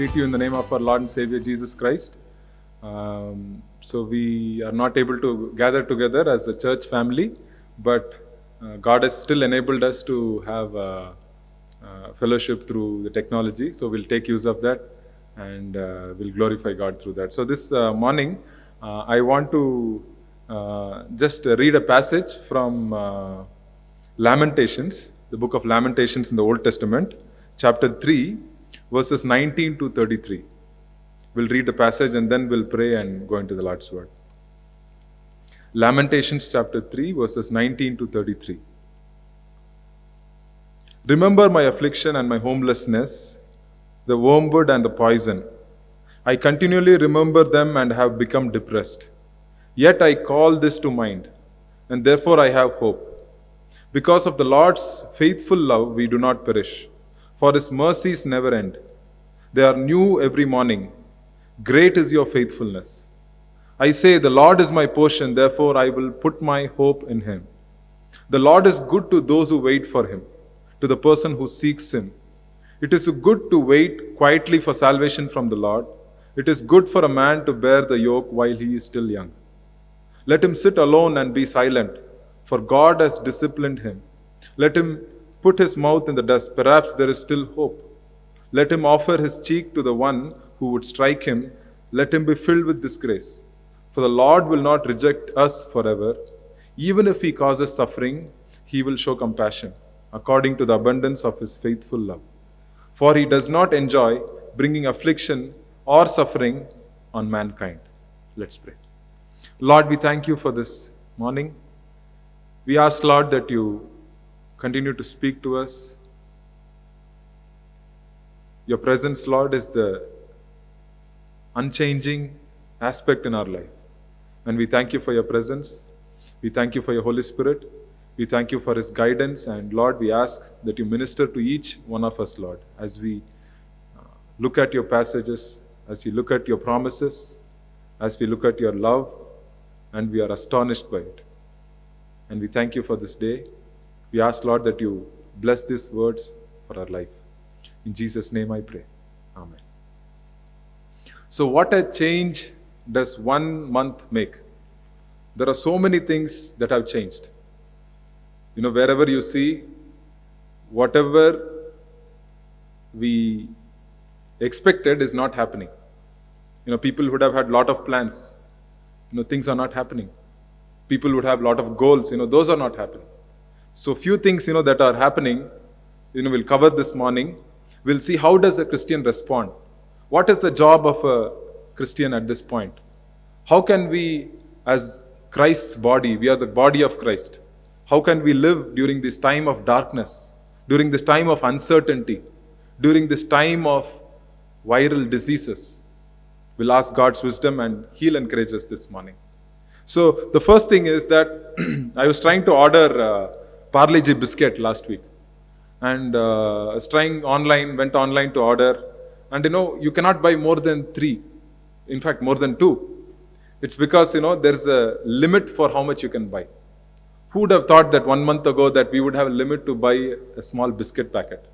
greet you in the name of our Lord and Savior Jesus Christ. So we are not able to gather together as a church family, but God has still enabled us to have fellowship through the technology. So we'll take use of that and we'll glorify God through that. So this morning, I want to just read a passage from Lamentations, the book of Lamentations in the Old Testament, chapter 3, verses 19 to 33. We'll read the passage and then we'll pray and go into the Lord's Word. Lamentations chapter 3, verses 19 to 33. Remember my affliction and my homelessness, the wormwood and the poison. I continually remember them and have become depressed. Yet I call this to mind, and therefore I have hope. Because of the Lord's faithful love, we do not perish, for His mercies never end. They are new every morning. Great is your faithfulness. I say, the Lord is my portion, therefore I will put my hope in Him. The Lord is good to those who wait for Him, to the person who seeks Him. It is good to wait quietly for salvation from the Lord. It is good for a man to bear the yoke while he is still young. Let him sit alone and be silent, for God has disciplined him. Let him put his mouth in the dust, perhaps there is still hope. Let him offer his cheek to the one who would strike him. Let him be filled with disgrace. For the Lord will not reject us forever. Even if He causes suffering, He will show compassion, according to the abundance of His faithful love. For He does not enjoy bringing affliction or suffering on mankind. Let's pray. Lord, we thank You for this morning. We ask, Lord, that You continue to speak to us. Your presence, Lord, is the unchanging aspect in our life. And we thank You for Your presence. We thank You for Your Holy Spirit. We thank You for His guidance. And Lord, we ask that You minister to each one of us, Lord, as we look at Your passages, as we look at Your promises, as we look at Your love, and we are astonished by it. And we thank You for this day. We ask, Lord, that You bless these words for our life. In Jesus' name I pray. Amen. So what a change does 1 month make? There are so many things that have changed. You know, wherever you see, whatever we expected is not happening. You know, people would have had a lot of plans. You know, things are not happening. People would have a lot of goals. You know, those are not happening. So few things, you know, that are happening, you know, we'll cover this morning. We'll see how does a Christian respond. What is the job of a Christian at this point? How can we, as Christ's body, we are the body of Christ, how can we live during this time of darkness, during this time of uncertainty, during this time of viral diseases? We'll ask God's wisdom and He'll encourage us this morning. So the first thing is that I was trying to order Parle G biscuit last week. And I was trying online, went online to order. And you know, you cannot buy more than 3. In fact, more than 2. It's because, you know, there's a limit for how much you can buy. Who would have thought that 1 month ago that we would have a limit to buy a small biscuit packet?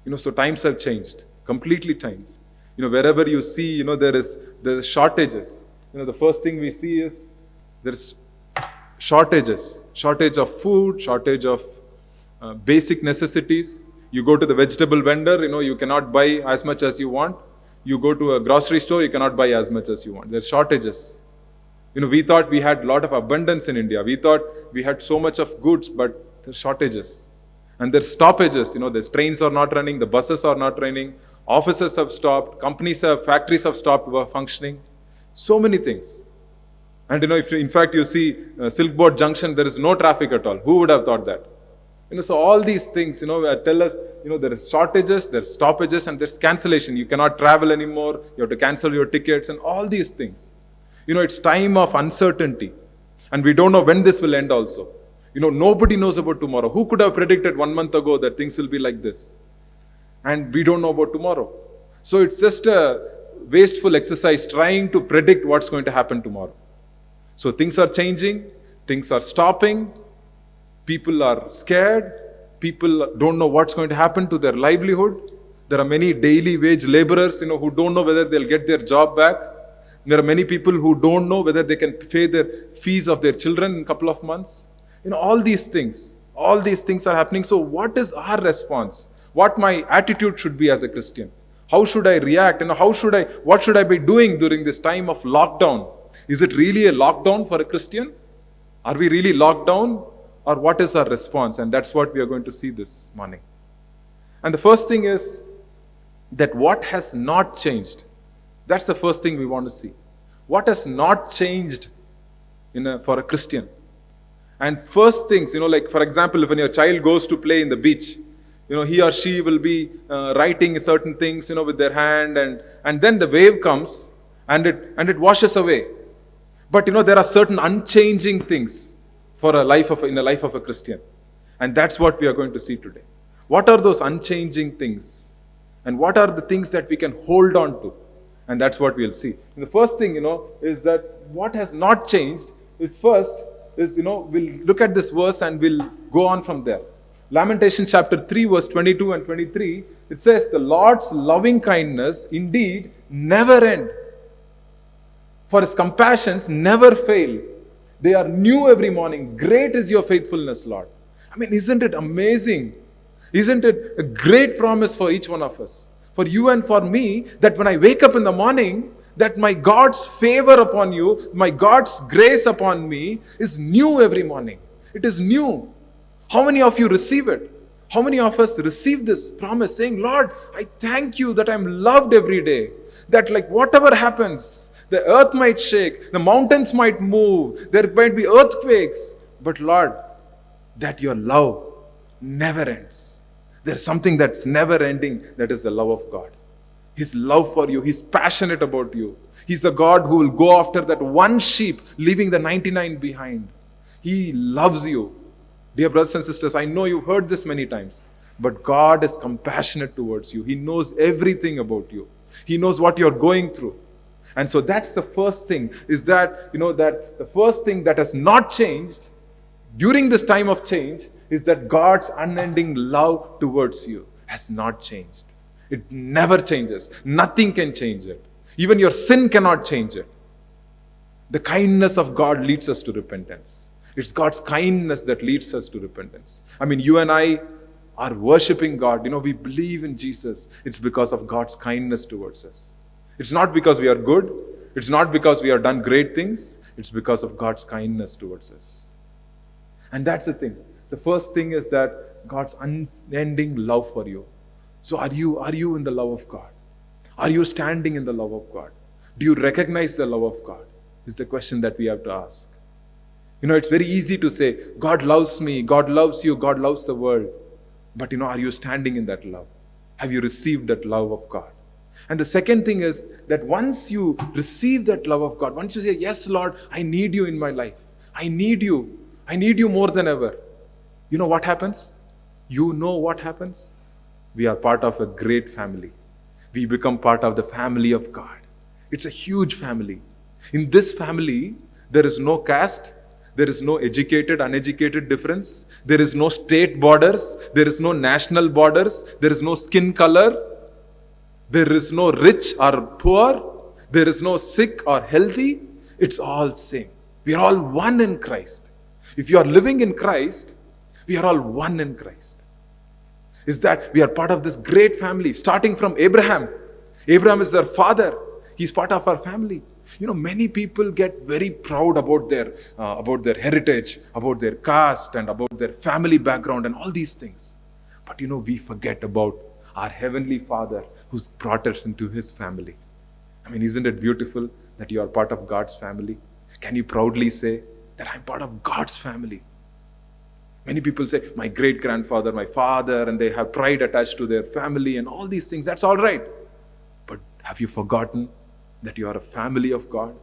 You know, so times have changed, completely changed. You know, wherever you see, you know, there is shortages. You know, the first thing we see is there's shortages. Shortage of food, shortage of basic necessities. You go to the vegetable vendor, you know, you cannot buy as much as you want. You go to a grocery store, you cannot buy as much as you want. There's shortages. You know, we thought we had a lot of abundance in India. We thought we had so much of goods, but there's shortages. And there's stoppages. You know, the trains are not running, the buses are not running, offices have stopped, factories have stopped functioning. So many things. And you know, if in fact you see Silk Board Junction, there is no traffic at all. Who would have thought that? You know, so all these things, you know, tell us, you know, there is shortages, there's stoppages, and there's cancellation. You cannot travel anymore. You have to cancel your tickets and all these things. You know, it's time of uncertainty. And we don't know when this will end also. You know, nobody knows about tomorrow. Who could have predicted 1 month ago that things will be like this? And we don't know about tomorrow. So it's just a wasteful exercise trying to predict what's going to happen tomorrow. So things are changing, things are stopping, people are scared, people don't know what's going to happen to their livelihood. There are many daily wage laborers, who don't know whether they'll get their job back. There are many people who don't know whether they can pay their fees of their children in a couple of months. All these things are happening. So what is our response? What my attitude should be as a Christian? How should I react? What should I be doing during this time of lockdown? Is it really a lockdown for a Christian? Are we really locked down? Or what is our response? And that's what we are going to see this morning. And the first thing is that what has not changed. That's the first thing we want to see. What has not changed for a Christian? And first things, like for example, when your child goes to play in the beach, he or she will be writing certain things, with their hand, and then the wave comes and it washes away. But there are certain unchanging things in the life of a Christian. And that's what we are going to see today. What are those unchanging things? And what are the things that we can hold on to? And that's what we'll see. And the first thing, is that what has not changed is we'll look at this verse and we'll go on from there. Lamentation chapter 3 verse 22 and 23, it says, the Lord's loving kindness indeed never end. For his compassions never fail. They are new every morning. Great is your faithfulness, Lord. Isn't it amazing? Isn't it a great promise for each one of us? For you and for me, that when I wake up in the morning, that my God's favor upon you, my God's grace upon me is new every morning. It is new. How many of you receive it? How many of us receive this promise saying, Lord, I thank you that I'm loved every day. That whatever happens, the earth might shake, the mountains might move, there might be earthquakes, but Lord, that your love never ends. There's something that's never ending, that is the love of God. His love for you, He's passionate about you. He's a God who will go after that one sheep, leaving the 99 behind. He loves you. Dear brothers and sisters, I know you've heard this many times, but God is compassionate towards you. He knows everything about you. He knows what you're going through. And so that's the first thing, is that, that the first thing that has not changed during this time of change is that God's unending love towards you has not changed. It never changes. Nothing can change it. Even your sin cannot change it. The kindness of God leads us to repentance. It's God's kindness that leads us to repentance. You and I are worshiping God. We believe in Jesus. It's because of God's kindness towards us. It's not because we are good. It's not because we have done great things. It's because of God's kindness towards us. And that's the thing. The first thing is that God's unending love for you. So are you in the love of God? Are you standing in the love of God? Do you recognize the love of God? Is the question that we have to ask. It's very easy to say, God loves me, God loves you, God loves the world. But are you standing in that love? Have you received that love of God? And the second thing is that once you receive that love of God, once you say, yes, Lord, I need you in my life. I need you. I need you more than ever. You know what happens? We are part of a great family. We become part of the family of God. It's a huge family. In this family, there is no caste. There is no educated, uneducated difference. There is no state borders. There is no national borders. There is no skin color. There is no rich or poor. There is no sick or healthy. It's all same. We are all one in Christ. If you are living in Christ, we are all one in Christ. Is that we are part of this great family, starting from Abraham. Abraham is their father. He's part of our family. Many people get very proud about their heritage, about their caste, and about their family background and all these things. But we forget about our Heavenly Father who's brought us into His family. Isn't it beautiful that you are part of God's family? Can you proudly say that I'm part of God's family? Many people say, my great-grandfather, my father, and they have pride attached to their family and all these things. That's all right. But have you forgotten that you are a family of God?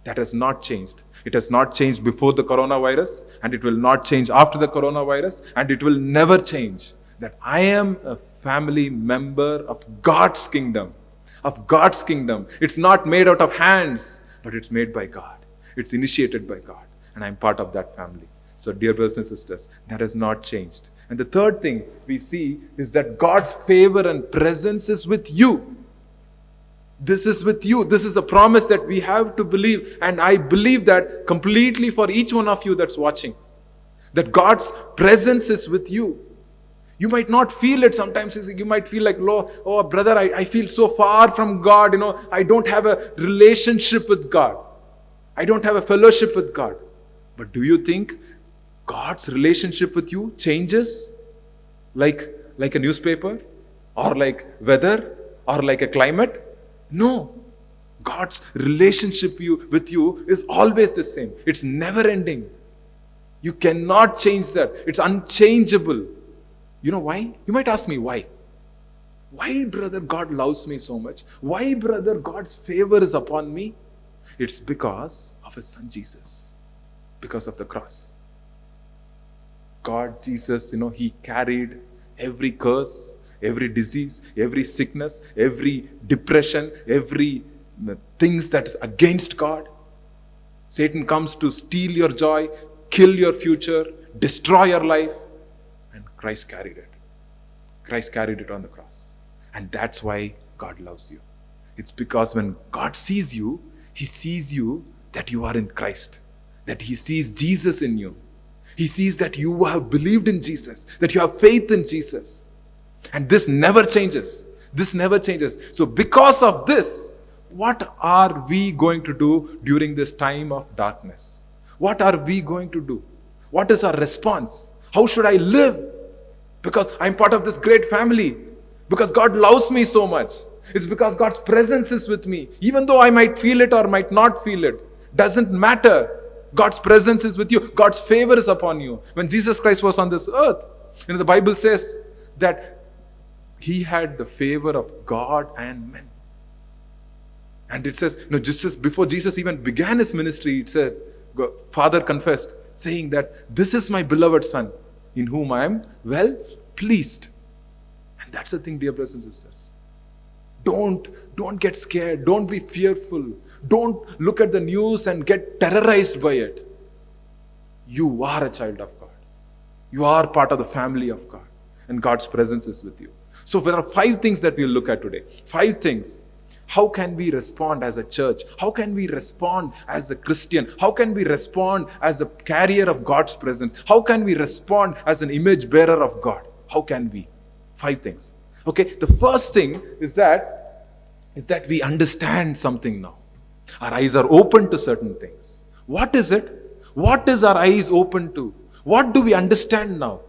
That has not changed. It has not changed before the coronavirus, and it will not change after the coronavirus, and it will never change. That I am a family member of God's kingdom. Of God's kingdom. It's not made out of hands, but it's made by God. It's initiated by God. And I'm part of that family. So dear brothers and sisters, that has not changed. And the third thing we see is that God's favor and presence is with you. This is with you. This is a promise that we have to believe. And I believe that completely for each one of you that's watching. That God's presence is with you. You might not feel it sometimes. You might feel like, oh brother, I feel so far from God. I don't have a relationship with God. I don't have a fellowship with God. But do you think God's relationship with you changes like a newspaper or like weather or like a climate? No. God's relationship with you is always the same. It's never ending. You cannot change that. It's unchangeable. You know why? You might ask me why. Why, brother, God loves me so much? Why, brother, God's favor is upon me? It's because of His Son Jesus. Because of the cross. God, Jesus, He carried every curse, every disease, every sickness, every depression, every things that is against God. Satan comes to steal your joy, kill your future, destroy your life. And Christ carried it. Christ carried it on the cross. And that's why God loves you. It's because when God sees you, He sees you that you are in Christ. That He sees Jesus in you. He sees that you have believed in Jesus. That you have faith in Jesus. And this never changes. This never changes. So because of this, what are we going to do during this time of darkness? What are we going to do? What is our response? How should I live? Because I'm part of this great family. Because God loves me so much. It's because God's presence is with me. Even though I might feel it or might not feel it. Doesn't matter. God's presence is with you. God's favor is upon you. When Jesus Christ was on this earth, the Bible says that He had the favor of God and men. And it says, just before Jesus even began His ministry, it said, Father confessed, saying that this is my beloved Son, in whom I am well pleased. And that's the thing, dear brothers and sisters. Don't get scared. Don't be fearful. Don't look at the news and get terrorized by it. You are a child of God. You are part of the family of God. And God's presence is with you. So there are 5 things that we'll look at today. 5 things. How can we respond as a church? How can we respond as a Christian? How can we respond as a carrier of God's presence? How can we respond as an image bearer of God? How can we? 5 things. Okay, the first thing is that we understand something now. Our eyes are open to certain things. What is it? What is our eyes open to? What do we understand now?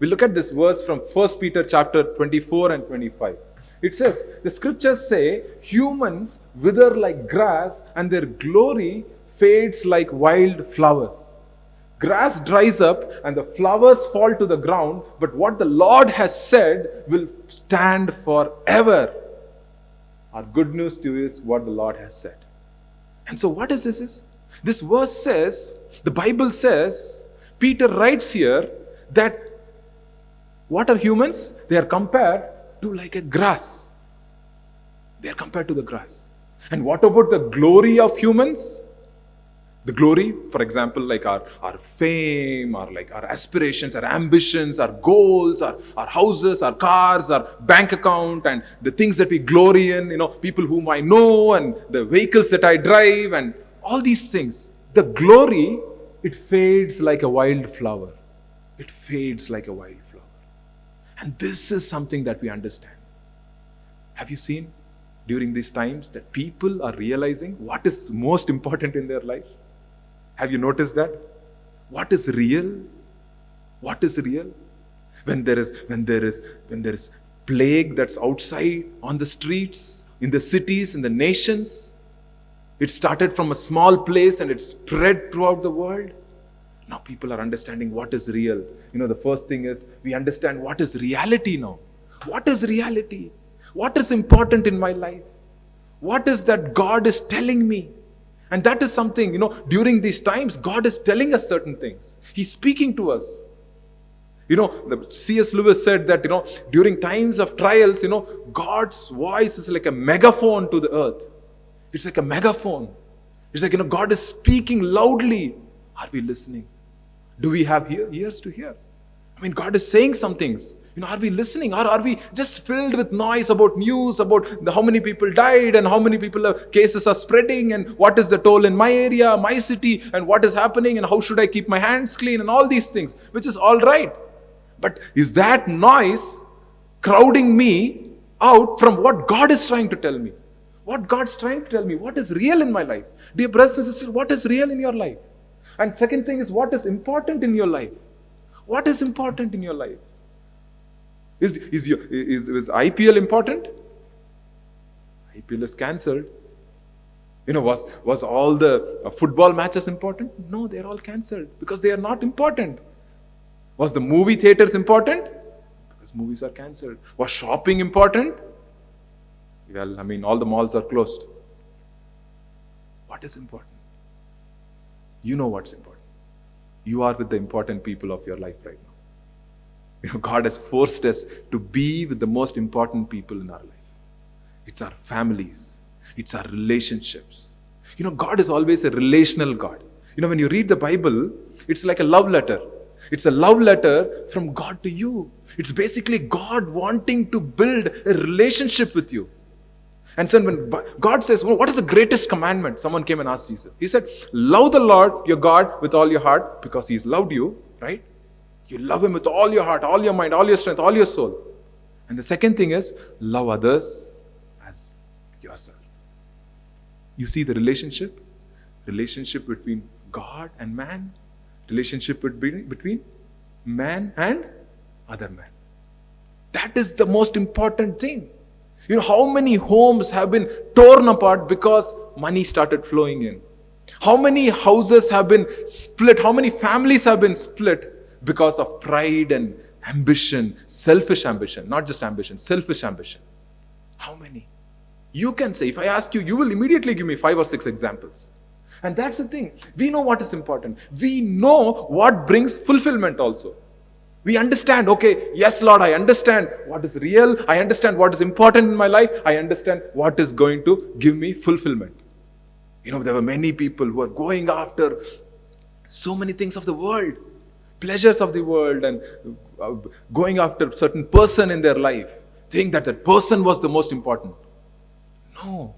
We look at this verse from 1 Peter chapter 24 and 25. It says, the scriptures say, humans wither like grass and their glory fades like wild flowers. Grass dries up and the flowers fall to the ground, but what the Lord has said will stand forever. Our good news to you is what the Lord has said. And so what is this? This verse says, the Bible says, Peter writes here that what are humans? They are compared to like a grass. They are compared to the grass. And what about the glory of humans? The glory, for example, like our fame, or like our aspirations, our ambitions, our goals, our houses, our cars, our bank account, and the things that we glory in, people whom I know, and the vehicles that I drive, and all these things. The glory, it fades like a wild flower. It fades like a wild flower. And this is something that we understand. Have you seen during these times that people are realizing what is most important in their life? Have you noticed that? What is real? What is real? When there is plague that's outside on the streets, in the cities, in the nations, it started from a small place and it spread throughout the world. Now people are understanding what is real. The first thing is we understand what is reality now. What is reality? What is important in my life? What is that God is telling me? And that is something, during these times, God is telling us certain things. He's speaking to us. The C.S. Lewis said that, during times of trials, God's voice is like a megaphone to the earth. It's like a megaphone. It's like, God is speaking loudly. Are we listening? Do we have ears to hear? I mean, God is saying some things. Are we listening, or are we just filled with noise about news, about how many people died and how many cases are spreading, and what is the toll in my area, my city, and what is happening, and how should I keep my hands clean, and all these things, which is all right. But is that noise crowding me out from what God is trying to tell me? What God's trying to tell me? What is real in my life? Dear brothers and sisters, what is real in your life? And second thing is, what is important in your life? What is important in your life? Is IPL important? IPL is cancelled. Was all the football matches important? No, they are all cancelled because they are not important. Was the movie theaters important? Because movies are cancelled. Was shopping important? Well, all the malls are closed. What is important? You know what's important. You are with the important people of your life right now. God has forced us to be with the most important people in our life. It's our families. It's our relationships. God is always a relational God. When you read the Bible, it's like a love letter. It's a love letter from God to you. It's basically God wanting to build a relationship with you. And so when God says, well, what is the greatest commandment? Someone came and asked Jesus. He said, love the Lord your God with all your heart, because He's loved you, right? You love Him with all your heart, all your mind, all your strength, all your soul. And the second thing is, love others as yourself. You see the relationship? Relationship between God and man. Relationship between man and other man. That is the most important thing. How many homes have been torn apart because money started flowing in? How many houses have been split? How many families have been split because of pride and ambition, selfish ambition, not just ambition, selfish ambition? How many? You can say, if I ask you, you will immediately give me 5 or 6 examples. And that's the thing. We know what is important. We know what brings fulfillment also. We understand, okay, yes, Lord, I understand what is real. I understand what is important in my life. I understand what is going to give me fulfillment. There were many people who are going after so many things of the world, pleasures of the world, and going after a certain person in their life, think that that person was the most important. No.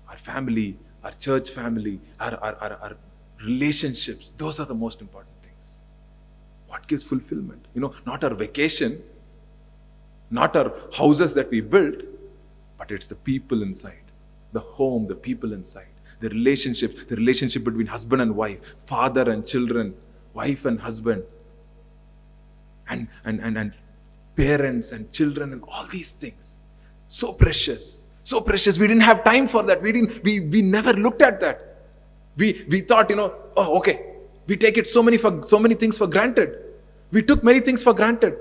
Our family, our church family, our relationships, those are the most important things. What gives fulfillment? Not our vacation, not our houses that we built, but it's the people inside, the home, the people inside, the relationship between husband and wife, father and children, wife and husband, and parents and children, and all these things. So precious. So precious. We didn't have time for that. We never looked at that. We thought, oh, okay. We take it so many things for granted. We took many things for granted.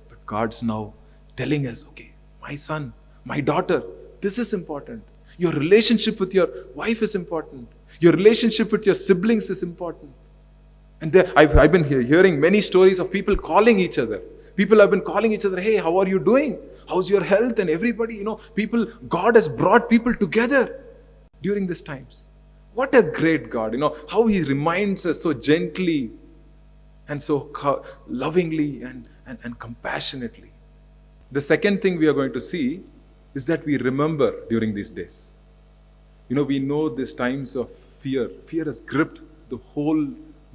But God's now telling us, okay, my son, my daughter, this is important. Your relationship with your wife is important. Your relationship with your siblings is important. And I've been hearing many stories of people calling each other. People have been calling each other, hey, how are you doing? How's your health? And everybody, God has brought people together during these times. What a great God, how He reminds us so gently and so lovingly and compassionately. The second thing we are going to see is that we remember during these days. We know these times of fear. Fear has gripped the whole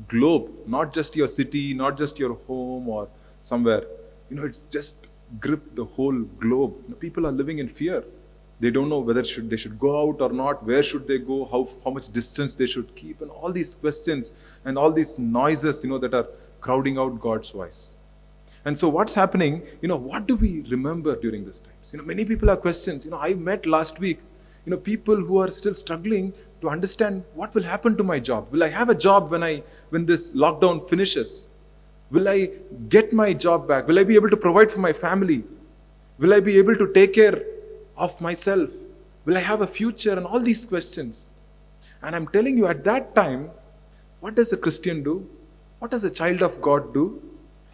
globe, not just your city, not just your home or somewhere. It's just gripped the whole globe. People are living in fear. They don't know whether they should go out or not, where should they go, how much distance they should keep, and all these questions and all these noises, that are crowding out God's voice. And so what's happening, what do we remember during these times? Many people have questions. I met last week, people who are still struggling to understand what will happen to my job. Will I have a job when this lockdown finishes? Will I get my job back? Will I be able to provide for my family? Will I be able to take care of myself? Will I have a future? And all these questions. And I'm telling you, at that time, what does a Christian do? What does a child of God do?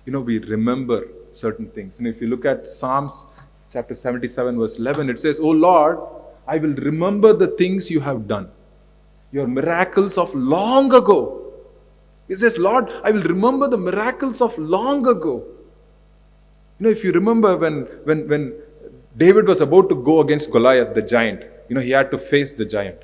We remember certain things. And if you look at Psalms chapter 77 verse 11, it says, "O Lord, I will remember the things you have done, your miracles of long ago." He says, Lord, I will remember the miracles of long ago. If you remember when David was about to go against Goliath, the giant, he had to face the giant.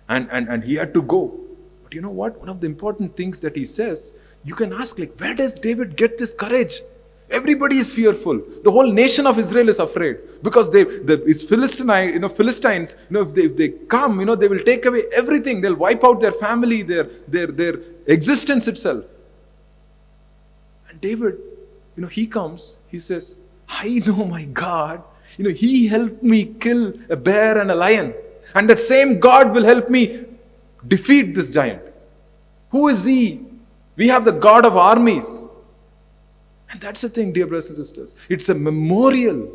And he had to go. But you know what? One of the important things that he says, you can ask, where does David get this courage? Everybody is fearful. The whole nation of Israel is afraid because Philistines, if they come, they will take away everything. They'll wipe out their family, their existence itself. And David, he comes, he says, I know my God. He helped me kill a bear and a lion. And that same God will help me defeat this giant. Who is he? We have the God of armies. And that's the thing, dear brothers and sisters. It's a memorial.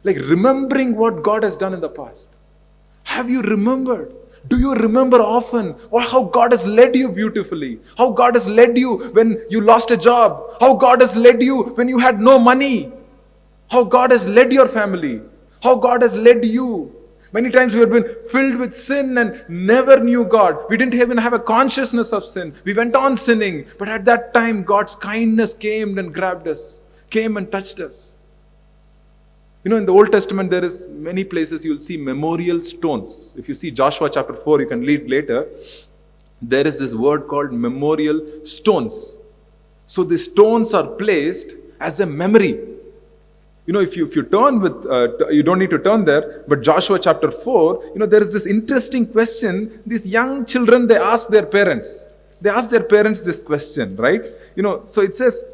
Remembering what God has done in the past. Have you remembered? Do you remember often how God has led you beautifully? How God has led you when you lost a job? How God has led you when you had no money? How God has led your family? How God has led you? Many times we have been filled with sin and never knew God. We didn't even have a consciousness of sin. We went on sinning. But at that time, God's kindness came and grabbed us, came and touched us. In the Old Testament, there is many places you'll see memorial stones. If you see Joshua chapter 4, you can read later. There is this word called memorial stones. So the stones are placed as a memory. If you turn with, you don't need to turn there, but Joshua chapter 4, there is this interesting question. These young children, they ask their parents. They ask their parents this question, right? So it says,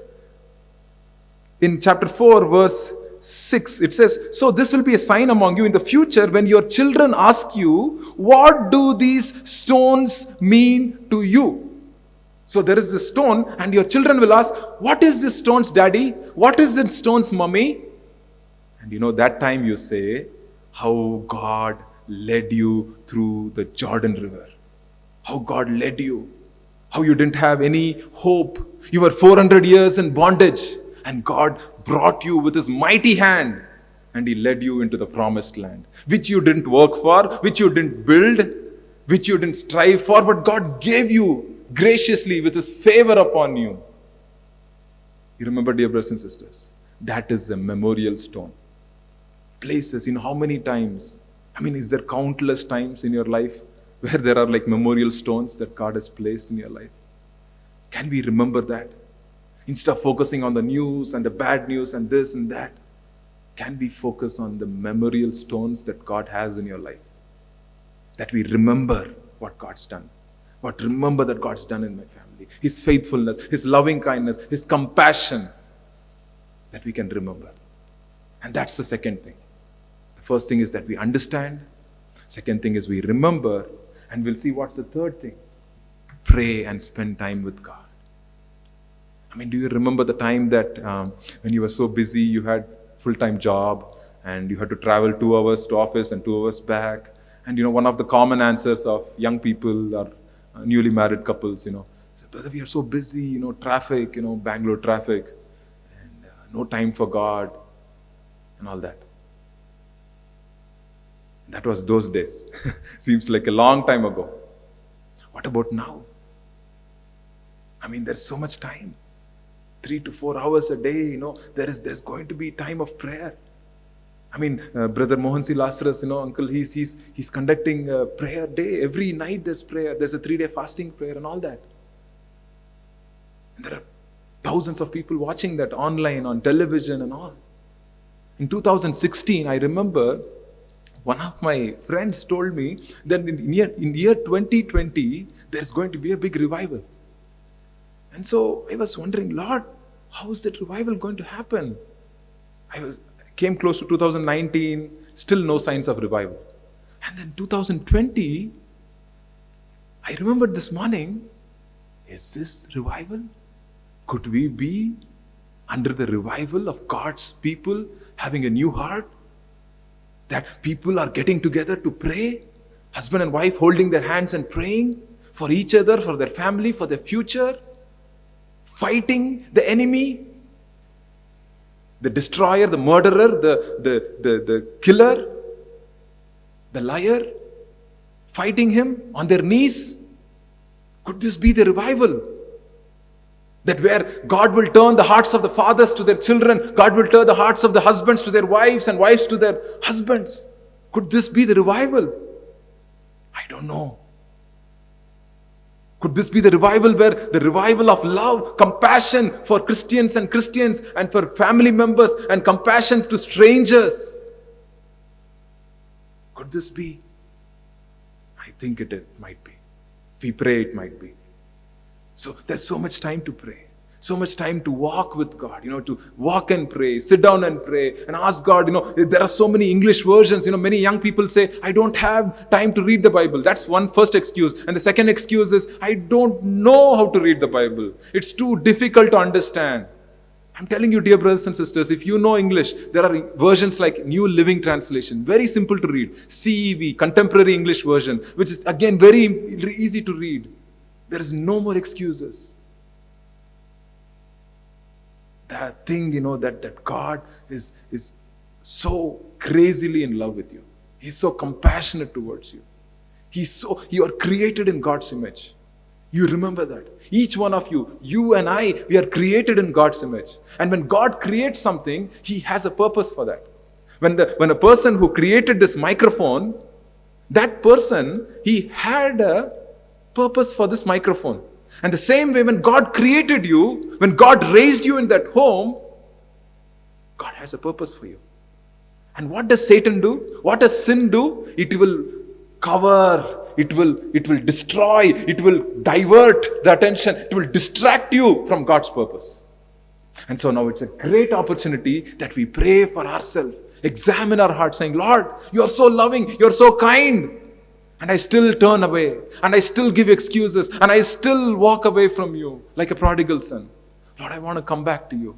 in chapter 4, verse 6, it says, so this will be a sign among you in the future when your children ask you, what do these stones mean to you? So there is this stone and your children will ask, what is this stones, daddy? What is this stones, mommy? And that time you say, how God led you through the Jordan River. How God led you. How you didn't have any hope. You were 400 years in bondage. And God brought you with His mighty hand. And He led you into the promised land. Which you didn't work for, which you didn't build, which you didn't strive for. But God gave you graciously with His favor upon you. You remember, dear brothers and sisters, that is a memorial stone. Places, how many times? Is there countless times in your life where there are memorial stones that God has placed in your life? Can we remember that? Instead of focusing on the news and the bad news and this and that, can we focus on the memorial stones that God has in your life? That we remember what God's done. Remember that God's done in my family. His faithfulness, His loving kindness, His compassion. That we can remember. And that's the second thing. The first thing is that we understand. Second thing is we remember. And we'll see what's the third thing. Pray and spend time with God. Do you remember the time that when you were so busy, you had full-time job and you had to travel 2 hours to office and 2 hours back? And one of the common answers of young people or newly married couples, brother, we are so busy, traffic, Bangalore traffic, and no time for God and all that. That was those days. Seems like a long time ago. What about now? There's so much time. 3 to 4 hours a day, there's going to be time of prayer. Brother Mohansi Lazarus, uncle, he's conducting a prayer day. Every night there's prayer. There's a 3-day fasting prayer and all that. And there are thousands of people watching that online, on television and all. In 2016, I remember one of my friends told me that in year 2020, there's going to be a big revival. And so I was wondering, Lord, how is that revival going to happen? I came close to 2019, still no signs of revival. And then 2020, I remembered this morning, is this revival? Could we be under the revival of God's people having a new heart? That people are getting together to pray, husband and wife holding their hands and praying for each other, for their family, for their future, fighting the enemy, the destroyer, the murderer, the killer, the liar, fighting him on their knees. Could this be the revival? That where God will turn the hearts of the fathers to their children, God will turn the hearts of the husbands to their wives and wives to their husbands. Could this be the revival? I don't know. Could this be the revival where the revival of love, compassion for Christians and for family members and compassion to strangers? Could this be? I think it might be. We pray it might be. So there's so much time to pray. So much time to walk with God, to walk and pray, sit down and pray and ask God. There are so many English versions. Many young people say, I don't have time to read the Bible. That's one first excuse. And the second excuse is, I don't know how to read the Bible. It's too difficult to understand. I'm telling you, dear brothers and sisters, if you know English, there are versions like New Living Translation, very simple to read. CEV, Contemporary English Version, which is again very easy to read. There is no more excuses. That thing, that God is so crazily in love with you. He's so compassionate towards you. You are created in God's image. You remember that. Each one of you and I, we are created in God's image. And when God creates something, He has a purpose for that. When a person who created this microphone, that person, he had a purpose for this microphone. And the same way, when God created you, when God raised you in that home, God has a purpose for you. And what does Satan do? What does sin do? It will cover, it will destroy, it will divert the attention, it will distract you from God's purpose. And so now it's a great opportunity that we pray for ourselves, examine our hearts, saying, Lord, you are so loving, you are so kind. And I still turn away, and I still give excuses, and I still walk away from you like a prodigal son. Lord, I want to come back to you.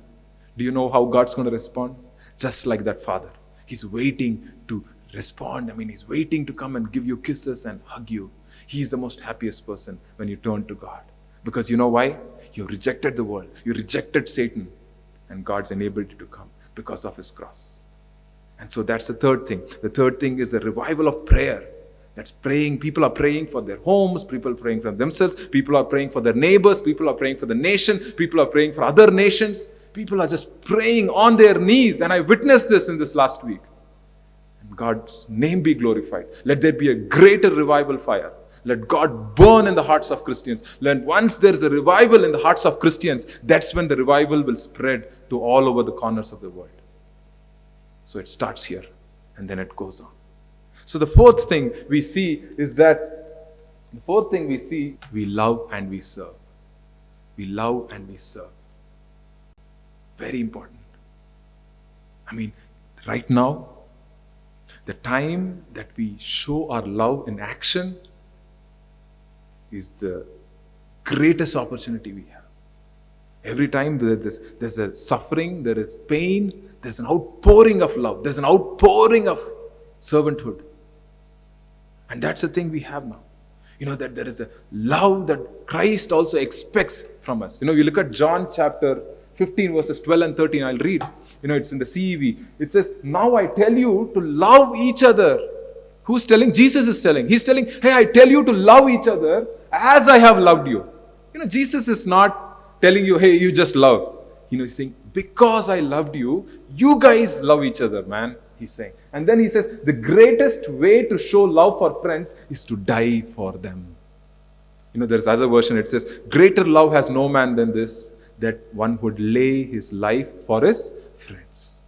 Do you know how God's going to respond? Just like that father. He's waiting to respond. He's waiting to come and give you kisses and hug you. He's the most happiest person when you turn to God. Because you know why? You rejected the world. You rejected Satan. And God's enabled you to come because of His cross. And so that's the third thing. The third thing is a revival of prayer. That's praying. People are praying for their homes. People are praying for themselves. People are praying for their neighbors. People are praying for the nation. People are praying for other nations. People are just praying on their knees. And I witnessed this in this last week. And God's name be glorified. Let there be a greater revival fire. Let God burn in the hearts of Christians. Once there's a revival in the hearts of Christians, that's when the revival will spread to all over the corners of the world. So it starts here and then it goes on. So the fourth thing we see is that, we love and we serve. We love and we serve. Very important. Right now, the time that we show our love in action is the greatest opportunity we have. Every time there's a suffering, there is pain, there's an outpouring of love, there's an outpouring of servanthood. And that's the thing we have now. That there is a love that Christ also expects from us. You look at John chapter 15 verses 12 and 13. I'll read. It's in the CEV. It says, now I tell you to love each other. Who's telling? Jesus is telling. He's telling, hey, I tell you to love each other as I have loved you. Jesus is not telling you, hey, you just love. He's saying, because I loved you, you guys love each other, man. He's saying. And then he says, the greatest way to show love for friends is to die for them. There's other version. It says, greater love has no man than this, that one would lay his life for his friends.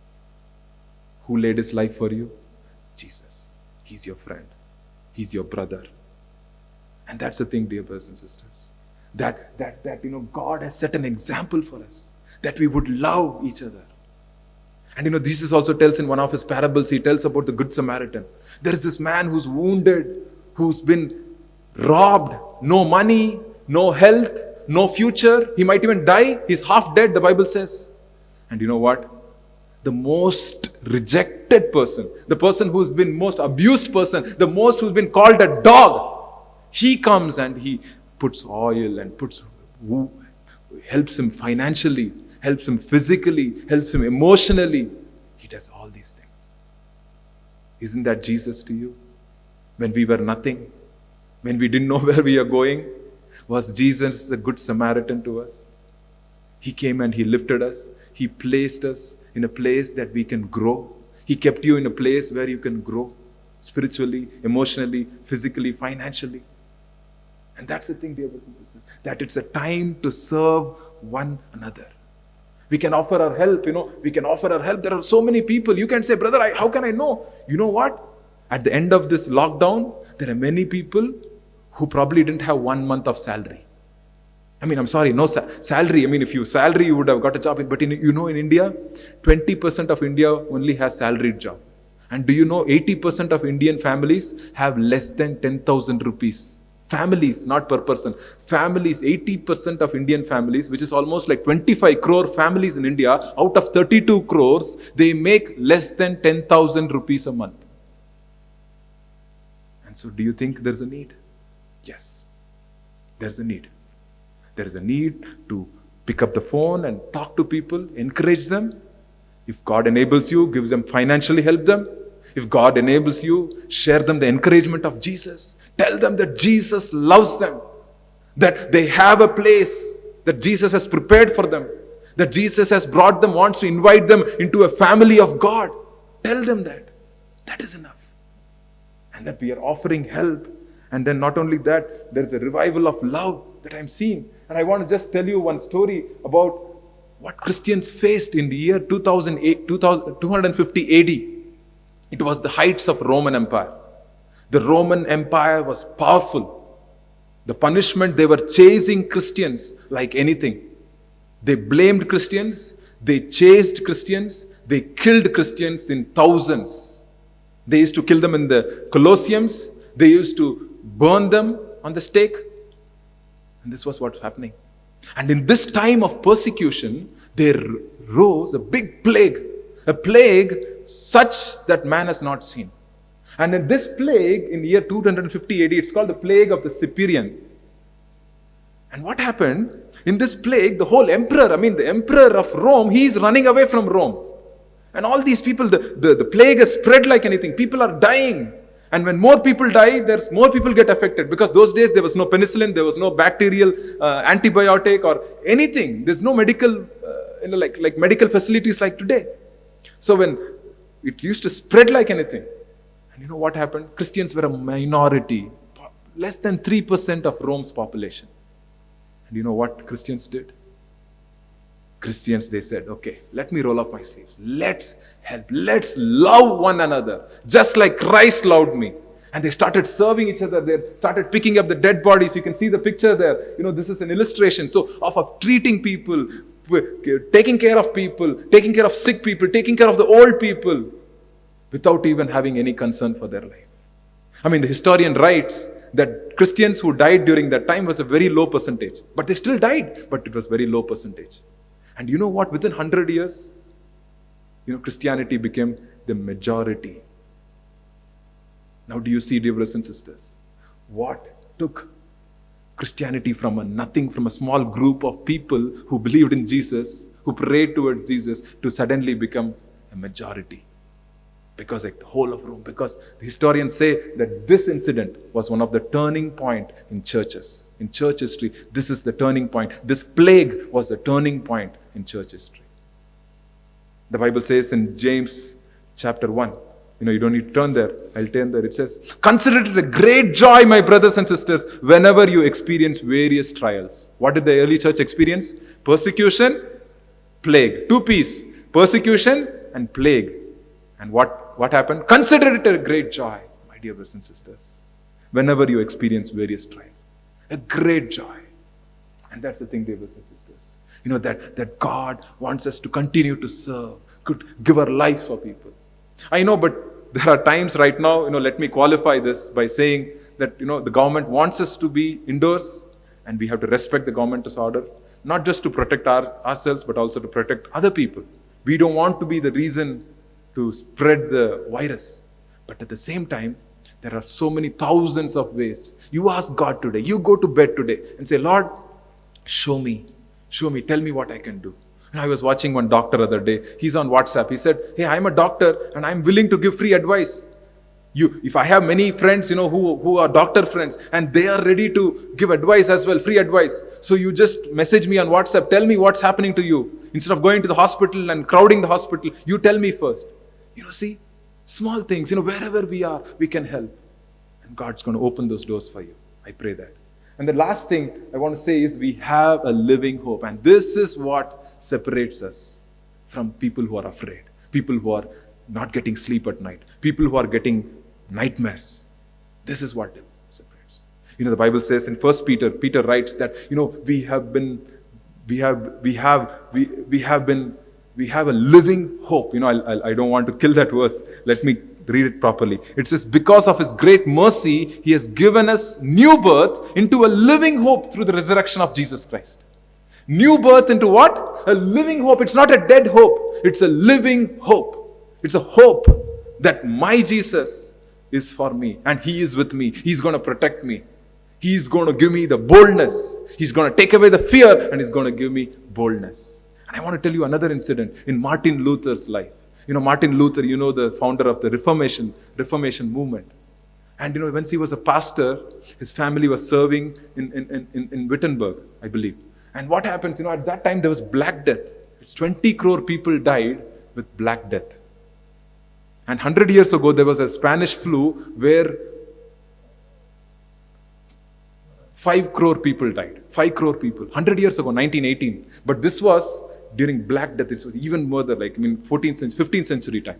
Who laid his life for you? Jesus. He's your friend. He's your brother. And that's the thing, dear brothers and sisters. That God has set an example for us, that we would love each other. And Jesus also tells in one of his parables, he tells about the Good Samaritan. There is this man who's wounded, who's been robbed, no money, no health, no future. He might even die. He's half dead, the Bible says. And you know what? The most rejected person, the person who's been most abused person, who's been called a dog, he comes and he puts oil and helps him financially, helps him physically, helps him emotionally. He does all these things. Isn't that Jesus to you? When we were nothing, when we didn't know where we are going, was Jesus the Good Samaritan to us? He came and He lifted us. He placed us in a place that we can grow. He kept you in a place where you can grow spiritually, emotionally, physically, financially. And that's the thing, dear brothers and sisters, that it's a time to serve one another. We can offer our help, we can offer our help. There are so many people. You can say, brother, how can I know? You know what? At the end of this lockdown, there are many people who probably didn't have 1 month of salary. I'm sorry, no salary. If you salary, you would have got a job. But in India, 20% of India only has salaried job. And do you know 80% of Indian families have less than 10,000 rupees? Families, not per person. Families, 80% of Indian families, which is almost like 25 crore families in India, out of 32 crores, they make less than 10,000 rupees a month. And so do you think there's a need? Yes, there's a need. There is a need to pick up the phone and talk to people, encourage them. If God enables you, give them financially, help them. If God enables you, share them the encouragement of Jesus. Tell them that Jesus loves them, that they have a place that Jesus has prepared for them, that Jesus has brought them, wants to invite them into a family of God. Tell them that. That is enough. And that we are offering help. And then not only that, there is a revival of love that I'm seeing. And I want to just tell you one story about what Christians faced in the year 250 AD. It was the heights of Roman Empire. The Roman Empire was powerful. The punishment, they were chasing Christians like anything. They blamed Christians, they chased Christians, they killed Christians in thousands. They used to kill them in the Colosseums, they used to burn them on the stake. And this was what's happening. And in this time of persecution, there rose a big plague, a plague such that man has not seen. And in this plague, in the year 250 AD, it's called the plague of the Cyprian. And what happened? In this plague, the whole emperor, the emperor of Rome, he's running away from Rome. And all these people, the plague has spread like anything. People are dying. And when more people die, there's more people get affected. Because those days, there was no penicillin, there was no bacterial antibiotic or anything. There's no medical, like medical facilities like today. So when it used to spread like anything. And you know what happened? Christians were a minority, less than 3% of Rome's population. And you know what Christians did? Christians, they said, okay, let me roll up my sleeves. Let's help. Let's love one another, just like Christ loved me. And they started serving each other. They started picking up the dead bodies. You can see the picture there. This is an illustration. So of treating people, taking care of people, taking care of sick people, taking care of the old people, without even having any concern for their life. The historian writes that Christians who died during that time was a very low percentage. But they still died, but it was very low percentage. And you know what? Within 100 years, Christianity became the majority. Now do you see, dear brothers and sisters, what took Christianity from a nothing, from a small group of people who believed in Jesus, who prayed towards Jesus, to suddenly become a majority? Because like the whole of Rome, because the historians say that this incident was one of the turning point in churches. In church history, this is the turning point. This plague was the turning point in church history. The Bible says in James chapter 1, you don't need to turn there. I'll turn there. It says, consider it a great joy, my brothers and sisters, whenever you experience various trials. What did the early church experience? Persecution, plague. Two P's. Persecution and plague. And what happened? Consider it a great joy, my dear brothers and sisters, whenever you experience various trials. A great joy. And that's the thing, dear brothers and sisters. That God wants us to continue to serve, could give our lives for people. I know, but there are times right now, let me qualify this by saying that, the government wants us to be indoors and we have to respect the government's order, not just to protect ourselves, but also to protect other people. We don't want to be the reason to spread the virus. But at the same time, there are so many thousands of ways. You ask God today, you go to bed today and say, Lord, show me, tell me what I can do. And I was watching one doctor the other day. He's on WhatsApp. He said, hey, I'm a doctor and I'm willing to give free advice. If I have many friends, who are doctor friends, and they are ready to give advice as well, free advice. So you just message me on WhatsApp, tell me what's happening to you. Instead of going to the hospital and crowding the hospital, you tell me first. See, small things, wherever we are, we can help. And God's going to open those doors for you. I pray that. And the last thing I want to say is we have a living hope. And this is what separates us from people who are afraid, people who are not getting sleep at night, people who are getting nightmares. This is what separates. The Bible says in 1 Peter writes that, we have a living hope. I don't want to kill that verse. Let me read it properly. It says, because of his great mercy, he has given us new birth into a living hope through the resurrection of Jesus Christ. New birth into what? A living hope. It's not a dead hope. It's a living hope. It's a hope that my Jesus is for me and he is with me. He's going to protect me. He's going to give me the boldness. He's going to take away the fear and he's going to give me boldness. And I want to tell you another incident in Martin Luther's life. Martin Luther, the founder of the Reformation movement. And when he was a pastor, his family was serving in Wittenberg, I believe. And what happens, at that time there was Black Death. It's 20 crore people died with Black Death. And 100 years ago, there was a Spanish flu where 5 crore people died. 5 crore people. 100 years ago, 1918. But this was during Black Death. It was even further, 14th century, 15th century time.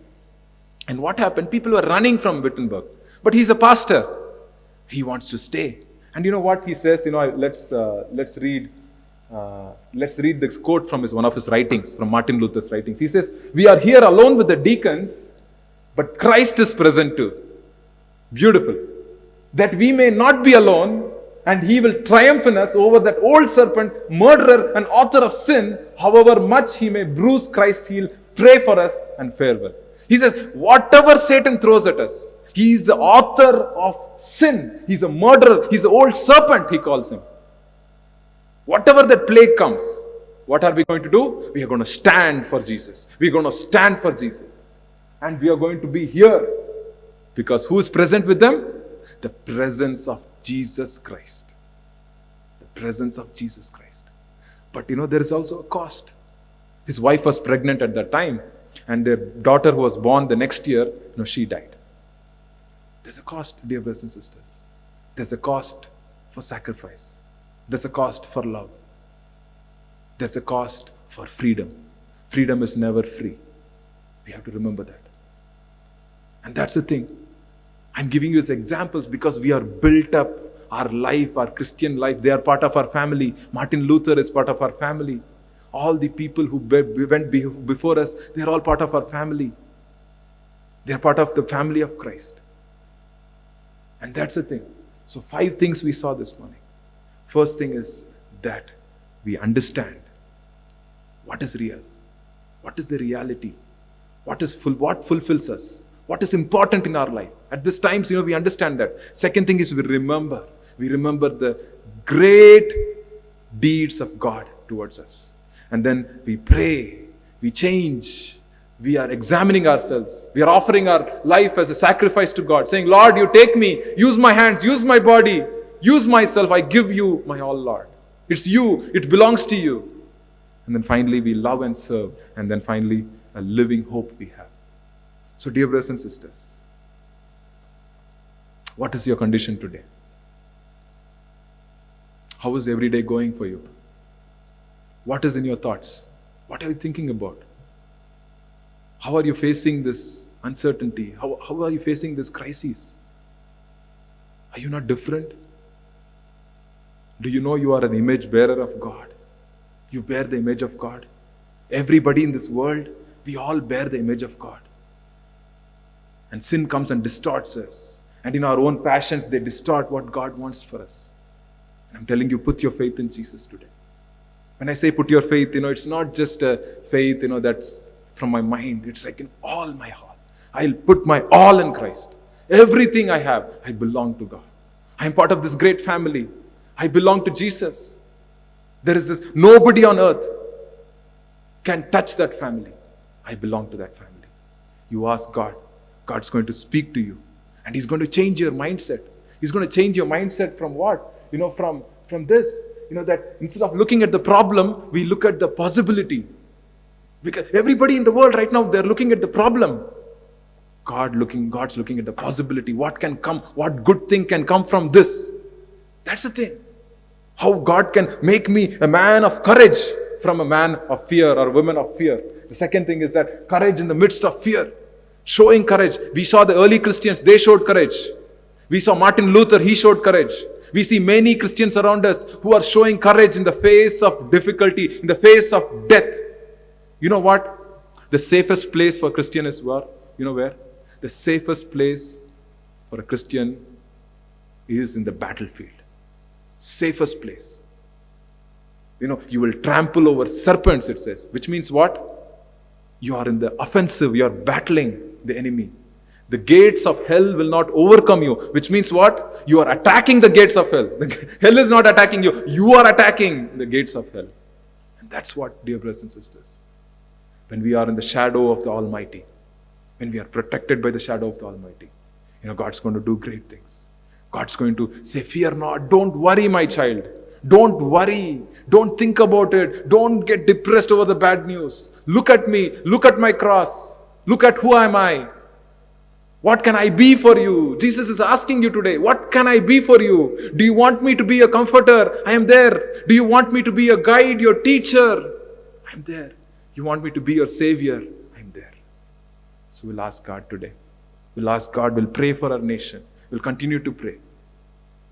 And what happened? People were running from Wittenberg. But he's a pastor. He wants to stay. And you know what he says? Let's read this quote from one of his writings, from Martin Luther's writings. He says, "We are here alone with the deacons, but Christ is present too." Beautiful. That we may not be alone, and he will triumph in us over that old serpent, murderer and author of sin. However much he may bruise Christ's heel, pray for us and farewell. He says, whatever Satan throws at us, he is the author of sin. He's a murderer. He's the old serpent, he calls him. Whatever that plague comes, what are we going to do? We are going to stand for Jesus. We are going to stand for Jesus. And we are going to be here. Because who is present with them? The presence of Jesus Christ. The presence of Jesus Christ. But there is also a cost. His wife was pregnant at that time. And their daughter who was born the next year, she died. There's a cost, dear brothers and sisters. There's a cost for sacrifice. There's a cost for love. There's a cost for freedom. Freedom is never free. We have to remember that. And that's the thing. I'm giving you these examples because we are built up. Our life, our Christian life, they are part of our family. Martin Luther is part of our family. All the people who went before us, they are all part of our family. They are part of the family of Christ. And that's the thing. So 5 things we saw this morning. First thing is that we understand what is real, what is the reality, what fulfills us, what is important in our life. At this times, we understand that. Second thing is we remember the great deeds of God towards us. And then we pray, we change, we are examining ourselves. We are offering our life as a sacrifice to God, saying, Lord, you take me, use my hands, use my body, use myself, I give you my all, Lord. It's you, it belongs to you. And then finally we love and serve. And then finally a living hope we have. So dear brothers and sisters, what is your condition today? How is every day going for you? What is in your thoughts? What are you thinking about? How are you facing this uncertainty? How are you facing this crisis? Are you not different? Do you know you are an image bearer of God? You bear the image of God. Everybody in this world, we all bear the image of God. And sin comes and distorts us. And in our own passions, they distort what God wants for us. And I'm telling you, put your faith in Jesus today. When I say put your faith, it's not just a faith, that's from my mind. It's like in all my heart. I'll put my all in Christ. Everything I have, I belong to God. I'm part of this great family. I belong to Jesus. There is nobody on earth can touch that family. I belong to that family. You ask God. God's going to speak to you. And He's going to change your mindset. He's going to change your mindset from what? From this. That instead of looking at the problem, we look at the possibility. Because everybody in the world right now, they're looking at the problem. God's looking at the possibility. What can come? What good thing can come from this? That's the thing. How God can make me a man of courage from a man of fear or a woman of fear. The second thing is that courage in the midst of fear. Showing courage. We saw the early Christians, they showed courage. We saw Martin Luther, he showed courage. We see many Christians around us who are showing courage in the face of difficulty, in the face of death. You know what? The safest place for Christian is where? You know where? The safest place for a Christian is in the battlefield. Safest place. You will trample over serpents, it says. Which means what? You are in the offensive. You are battling the enemy. The gates of hell will not overcome you. Which means what? You are attacking the gates of hell. Hell is not attacking you. You are attacking the gates of hell. And that's what, dear brothers and sisters. When we are in the shadow of the Almighty, when we are protected by the shadow of the Almighty, God's going to do great things. God's going to say, fear not, don't worry, my child. Don't worry. Don't think about it. Don't get depressed over the bad news. Look at me. Look at my cross. Look at who am I. What can I be for you? Jesus is asking you today, what can I be for you? Do you want me to be a comforter? I am there. Do you want me to be a guide, your teacher? I am there. You want me to be your savior? I am there. So we'll ask God today. We'll ask God, we'll pray for our nation. We'll continue to pray.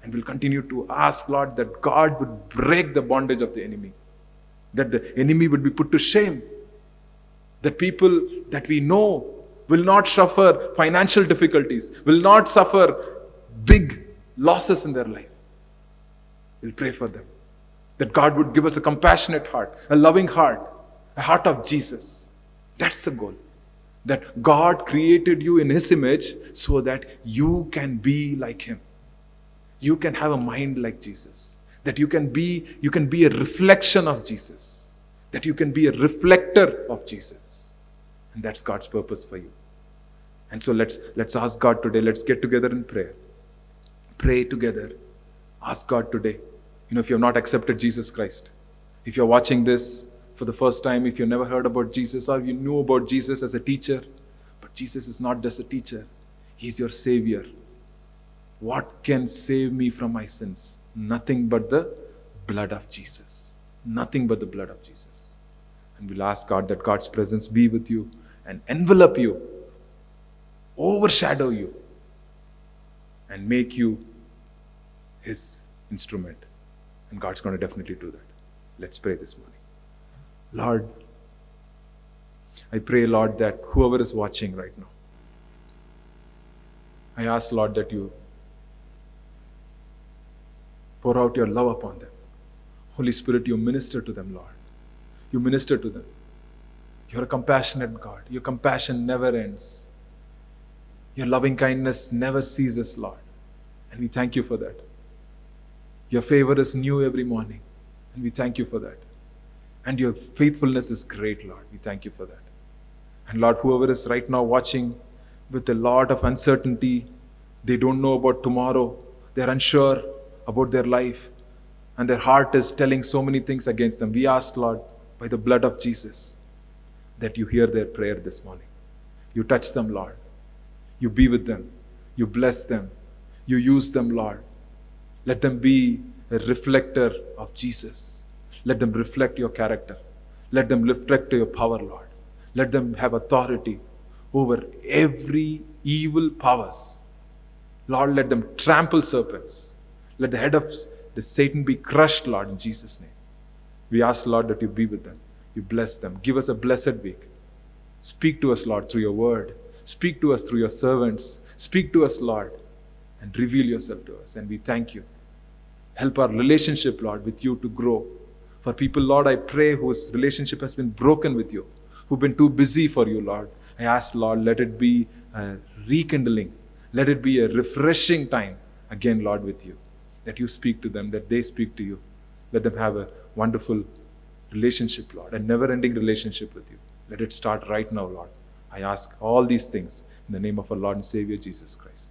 And we'll continue to ask, Lord, that God would break the bondage of the enemy. That the enemy would be put to shame. That people that we know will not suffer financial difficulties, will not suffer big losses in their life. We'll pray for them. That God would give us a compassionate heart, a loving heart, a heart of Jesus. That's the goal. That God created you in His image so that you can be like Him. You can have a mind like Jesus. That you can be a reflection of Jesus. That you can be a reflector of Jesus. And that's God's purpose for you. And so let's ask God today. Let's get together in prayer. Pray together. Ask God today. If you have not accepted Jesus Christ, if you're watching this for the first time, if you've never heard about Jesus or you knew about Jesus as a teacher, but Jesus is not just a teacher. He's your Savior. What can save me from my sins? Nothing but the blood of Jesus. Nothing but the blood of Jesus. And we'll ask God that God's presence be with you and envelop you, overshadow you, and make you His instrument. And God's going to definitely do that. Let's pray this morning. Lord, I pray, Lord, that whoever is watching right now, I ask, Lord, that you pour out your love upon them. Holy Spirit, you minister to them, Lord. You minister to them. You're a compassionate God. Your compassion never ends. Your loving kindness never ceases, Lord. And we thank you for that. Your favor is new every morning. And we thank you for that. And your faithfulness is great, Lord. We thank you for that. And Lord, whoever is right now watching with a lot of uncertainty, they don't know about tomorrow. They're unsure about their life. And their heart is telling so many things against them. We ask, Lord, by the blood of Jesus, that you hear their prayer this morning. You touch them, Lord. You be with them. You bless them. You use them, Lord. Let them be a reflector of Jesus. Let them reflect your character. Let them reflect your power, Lord. Let them have authority over every evil powers. Lord, let them trample serpents. Let the head of the Satan be crushed, Lord, in Jesus' name. We ask, Lord, that you be with them. You bless them. Give us a blessed week. Speak to us, Lord, through your word. Speak to us through your servants. Speak to us, Lord, and reveal yourself to us. And we thank you. Help our relationship, Lord, with you to grow. For people, Lord, I pray whose relationship has been broken with you, who've been too busy for you, Lord. I ask, Lord, let it be a rekindling. Let it be a refreshing time again, Lord, with you. That you speak to them, that they speak to you. Let them have a wonderful relationship, Lord, a never-ending relationship with you. Let it start right now, Lord. I ask all these things in the name of our Lord and Savior, Jesus Christ.